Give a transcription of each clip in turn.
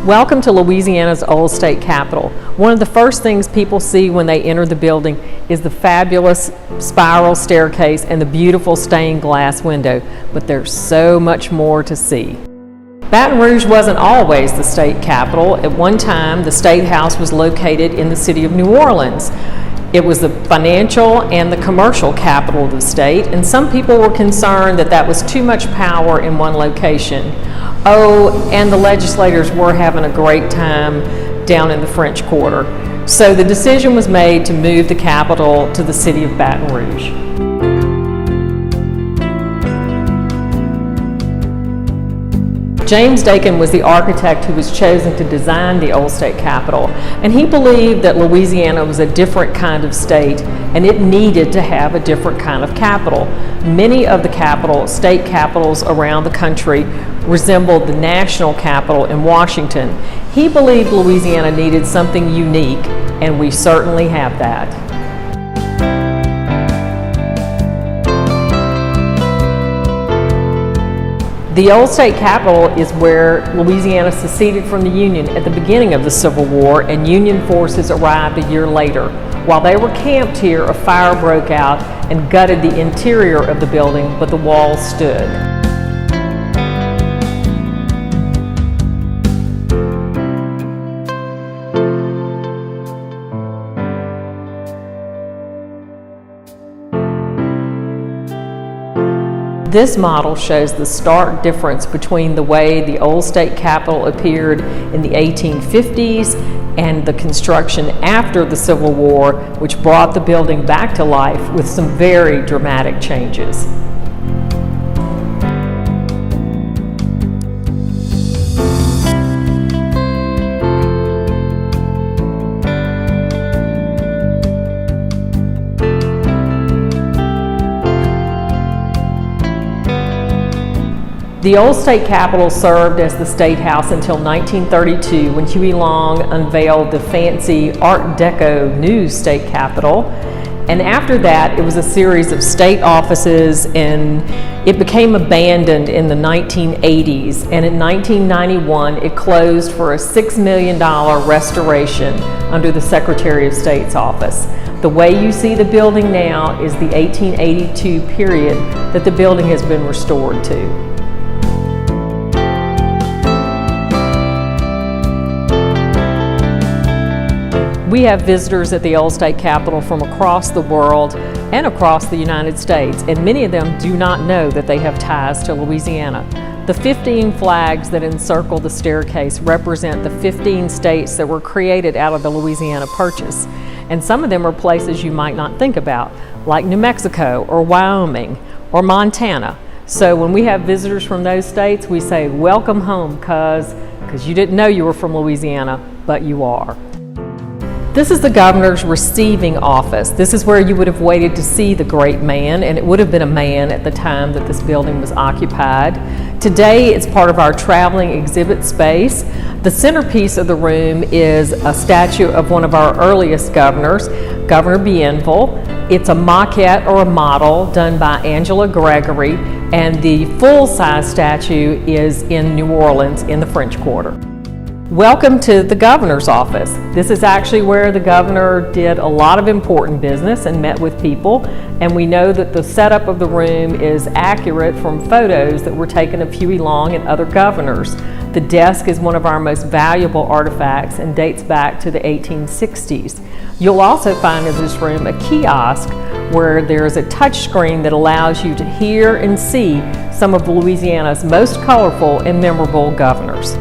Welcome to Louisiana's old state capitol. One of the first things people see when they enter the building is the fabulous spiral staircase and the beautiful stained glass window, but there's so much more to see. Baton Rouge wasn't always the state capitol. At one time, the State House was located in the city of New Orleans. It was the financial and the commercial capital of the state, and some people were concerned that that was too much power in one location. Oh, and the legislators were having a great time down in the French Quarter. So the decision was made to move the capital to the city of Baton Rouge. James Dakin was the architect who was chosen to design the old state capitol, and he believed that Louisiana was a different kind of state and it needed to have a different kind of capital. Many of the state capitals around the country resembled the national capital in Washington. He believed Louisiana needed something unique, and we certainly have that. The old state capitol is where Louisiana seceded from the Union at the beginning of the Civil War, and Union forces arrived a year later. While they were camped here, a fire broke out and gutted the interior of the building, but the walls stood. This model shows the stark difference between the way the old state capitol appeared in the 1850s and the construction after the Civil War, which brought the building back to life with some very dramatic changes. The old state capitol served as the State House until 1932, when Huey Long unveiled the fancy Art Deco new state capitol. And after that, it was a series of state offices, and it became abandoned in the 1980s. And in 1991, it closed for a $6 million restoration under the Secretary of State's office. The way you see the building now is the 1882 period that the building has been restored to. We have visitors at the old state capitol from across the world and across the United States, and many of them do not know that they have ties to Louisiana. The 15 flags that encircle the staircase represent the 15 states that were created out of the Louisiana Purchase, and some of them are places you might not think about, like New Mexico or Wyoming or Montana. So when we have visitors from those states, we say, welcome home, cuz you didn't know you were from Louisiana, but you are. This is the governor's receiving office. This is where you would have waited to see the great man, and it would have been a man at the time that this building was occupied. Today, it's part of our traveling exhibit space. The centerpiece of the room is a statue of one of our earliest governors, Governor Bienville. It's a maquette or a model done by Angela Gregory, and the full-size statue is in New Orleans in the French Quarter. Welcome to the governor's office. This is actually where the governor did a lot of important business and met with people, and we know that the setup of the room is accurate from photos that were taken of Huey Long and other governors. The desk is one of our most valuable artifacts and dates back to the 1860s. You'll also find in this room a kiosk where there's a touch screen that allows you to hear and see some of Louisiana's most colorful and memorable governors.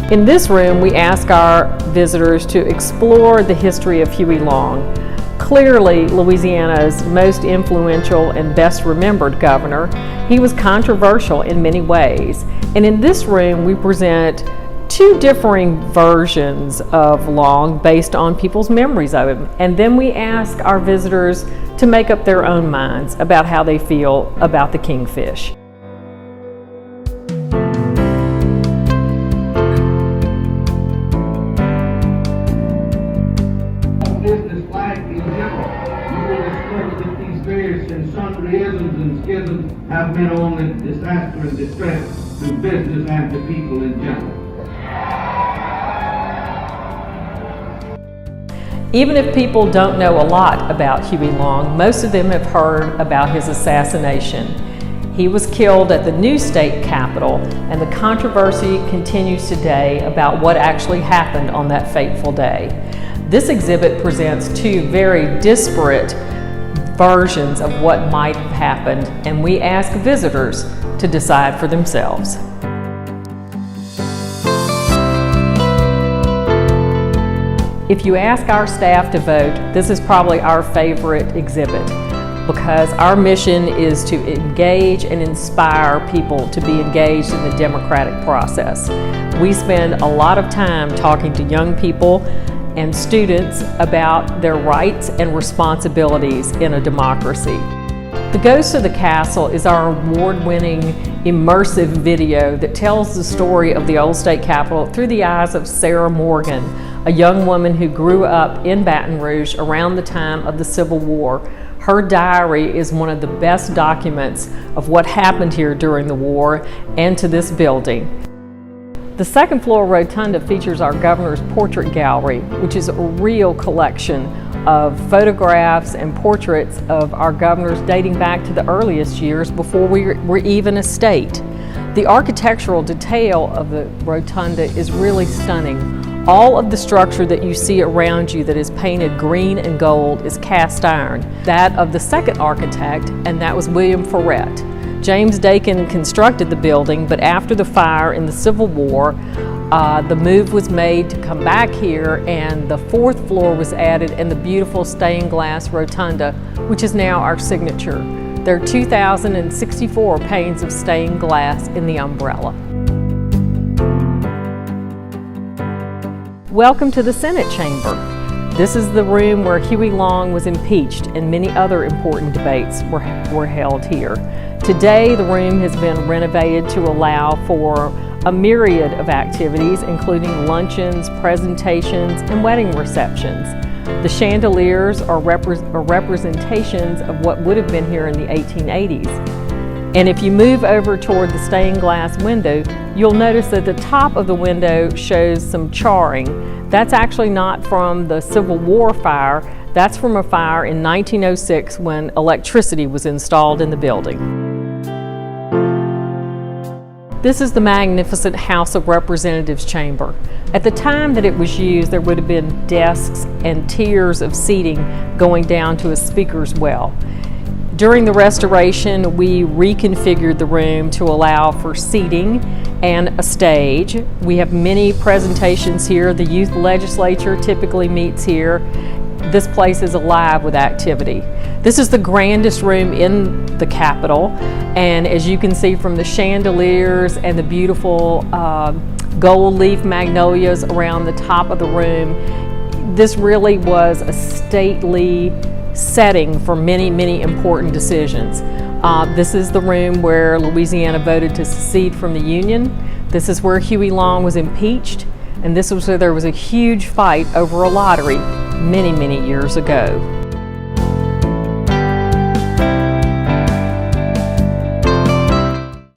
In this room, we ask our visitors to explore the history of Huey Long. Clearly, Louisiana's most influential and best remembered governor, he was controversial in many ways. And in this room, we present two differing versions of Long based on people's memories of him. And then we ask our visitors to make up their own minds about how they feel about the kingfish. Business life in general, you will discover that these various and sundry isms and and schisms have meant only disaster and distress to business and to people in general. Even if people don't know a lot about Huey Long, most of them have heard about his assassination. He was killed at the new state capitol, and the controversy continues today about what actually happened on that fateful day. This exhibit presents two very disparate versions of what might have happened, and we ask visitors to decide for themselves. If you ask our staff to vote, this is probably our favorite exhibit, because our mission is to engage and inspire people to be engaged in the democratic process. We spend a lot of time talking to young people and students about their rights and responsibilities in a democracy. The Ghost of the Castle is our award-winning immersive video that tells the story of the old state capitol through the eyes of Sarah Morgan, a young woman who grew up in Baton Rouge around the time of the Civil War. Her diary is one of the best documents of what happened here during the war and to this building. The second floor rotunda features our governor's portrait gallery, which is a real collection of photographs and portraits of our governors dating back to the earliest years before we were even a state. The architectural detail of the rotunda is really stunning. All of the structure that you see around you that is painted green and gold is cast iron. That of the second architect, and that was William Ferret. James Dakin constructed the building, but after the fire in the Civil War, the move was made to come back here, and the fourth floor was added and the beautiful stained glass rotunda, which is now our signature. There are 2,064 panes of stained glass in the umbrella. Welcome to the Senate chamber. This is the room where Huey Long was impeached and many other important debates were held here. Today, the room has been renovated to allow for a myriad of activities, including luncheons, presentations, and wedding receptions. The chandeliers are representations of what would have been here in the 1880s. And if you move over toward the stained glass window, you'll notice that the top of the window shows some charring. That's actually not from the Civil War fire. That's from a fire in 1906 when electricity was installed in the building. This is the magnificent House of Representatives chamber. At the time that it was used, there would have been desks and tiers of seating going down to a speaker's well. During the restoration, we reconfigured the room to allow for seating and a stage. We have many presentations here. The youth legislature typically meets here. This place is alive with activity. This is the grandest room in the Capitol, and as you can see from the chandeliers and the beautiful gold leaf magnolias around the top of the room, this really was a stately setting for many, many important decisions. This is the room where Louisiana voted to secede from the Union. This is where Huey Long was impeached, and this was where there was a huge fight over a lottery many, many years ago.